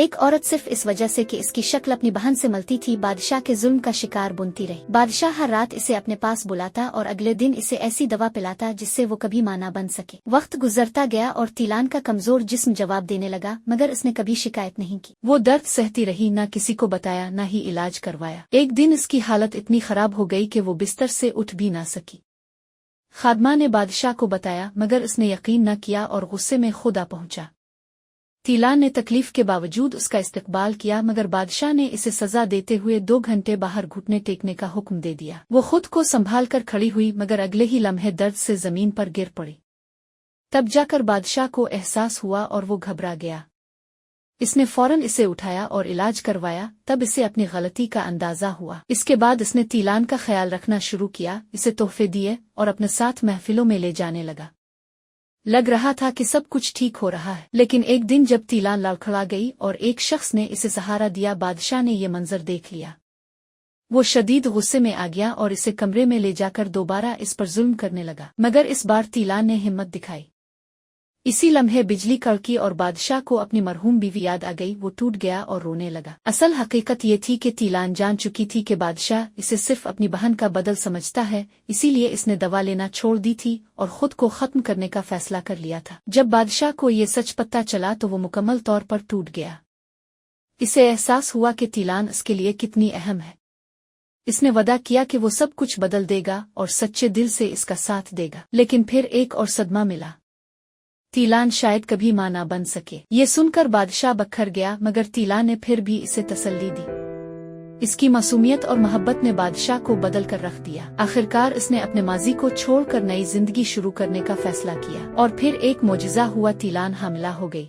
ایک عورت صرف اس وجہ سے کہ اس کی شکل اپنی بہن سے ملتی تھی بادشاہ کے ظلم کا شکار بنتی رہی۔ بادشاہ ہر رات اسے اپنے پاس بلاتا اور اگلے دن اسے ایسی دوا پلاتا جس سے وہ کبھی ماں نہ بن سکے۔ وقت گزرتا گیا اور تیلان کا کمزور جسم جواب دینے لگا، مگر اس نے کبھی شکایت نہیں کی۔ وہ درد سہتی رہی، نہ کسی کو بتایا نہ ہی علاج کروایا۔ ایک دن اس کی حالت اتنی خراب ہو گئی کہ وہ بستر سے اٹھ بھی نہ سکی۔ خادمہ نے بادشاہ کو بتایا، مگر اس نے یقین نہ کیا اور غصے میں خود آ پہنچا۔ تیلان نے تکلیف کے باوجود اس کا استقبال کیا، مگر بادشاہ نے اسے سزا دیتے ہوئے 2 گھنٹے باہر گھٹنے ٹیکنے کا حکم دے دیا۔ وہ خود کو سنبھال کر کھڑی ہوئی، مگر اگلے ہی لمحے درد سے زمین پر گر پڑی۔ تب جا کر بادشاہ کو احساس ہوا اور وہ گھبرا گیا۔ اس نے فوراً اسے اٹھایا اور علاج کروایا، تب اسے اپنی غلطی کا اندازہ ہوا۔ اس کے بعد اس نے تیلان کا خیال رکھنا شروع کیا، اسے تحفے دیے اور اپنے ساتھ محفلوں میں لے جانے لگا۔ لگ رہا تھا کہ سب کچھ ٹھیک ہو رہا ہے، لیکن ایک دن جب تیلان لڑکھڑا گئی اور ایک شخص نے اسے سہارا دیا، بادشاہ نے یہ منظر دیکھ لیا۔ وہ شدید غصے میں آ گیا اور اسے کمرے میں لے جا کر دوبارہ اس پر ظلم کرنے لگا، مگر اس بار تیلان نے ہمت دکھائی۔ اسی لمحے بجلی کڑکی اور بادشاہ کو اپنی مرحوم بیوی یاد آ گئی۔ وہ ٹوٹ گیا اور رونے لگا۔ اصل حقیقت یہ تھی کہ تیلان جان چکی تھی کہ بادشاہ اسے صرف اپنی بہن کا بدل سمجھتا ہے، اسی لیے اس نے دوا لینا چھوڑ دی تھی اور خود کو ختم کرنے کا فیصلہ کر لیا تھا۔ جب بادشاہ کو یہ سچ پتہ چلا تو وہ مکمل طور پر ٹوٹ گیا۔ اسے احساس ہوا کہ تیلان اس کے لیے کتنی اہم ہے۔ اس نے وعدہ کیا کہ وہ سب کچھ بدل دے گا اور سچے دل سے اس کا ساتھ دے گا، لیکن پھر ایک اور صدمہ ملا۔ تیلان شاید کبھی ماں نہ بن سکے۔ یہ سن کر بادشاہ بکھر گیا، مگر تیلان نے پھر بھی اسے تسلی دی۔ اس کی معصومیت اور محبت نے بادشاہ کو بدل کر رکھ دیا۔ آخرکار اس نے اپنے ماضی کو چھوڑ کر نئی زندگی شروع کرنے کا فیصلہ کیا، اور پھر ایک معجزہ ہوا، تیلان حاملہ ہو گئی۔